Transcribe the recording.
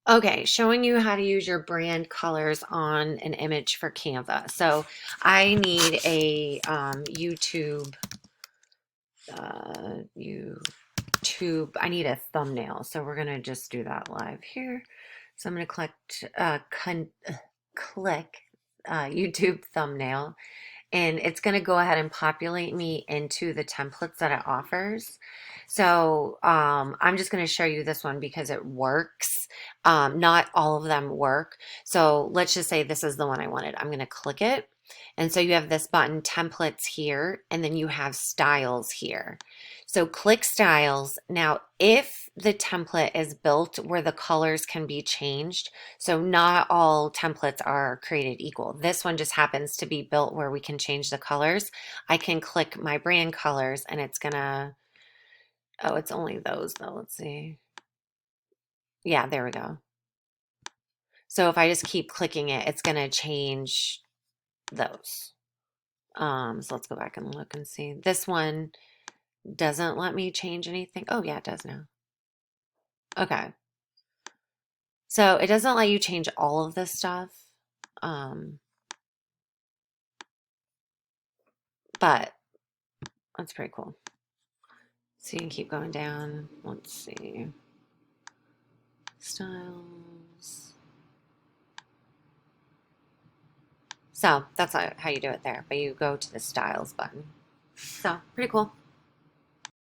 Okay, showing you how to use your brand colors on an image for Canva. So I need a YouTube, I need a thumbnail. So we're gonna just do that live here. So I'm gonna click YouTube thumbnail, and it's going to go ahead and populate me into the templates that it offers. So I'm just going to show you this one because it works. Not all of them work. So let's just say this is the one I wanted. I'm going to click it. And so you have this button, templates here, and then you have styles here. So click styles. Now, if the template is built where the colors can be changed, so not all templates are created equal. This one just happens to be built where we can change the colors. I can click my brand colors and it's gonna, oh, it's only those though. Let's see. Yeah, there we go. So if I just keep clicking it, it's gonna change those. So let's go back and look and see. This one doesn't let me change anything. Oh yeah, it does now. Okay. So it doesn't let you change all of this stuff. Um, but that's pretty cool. So you can keep going down. Let's see. Styles. So that's how you do it there. But you go to the styles button. So pretty cool.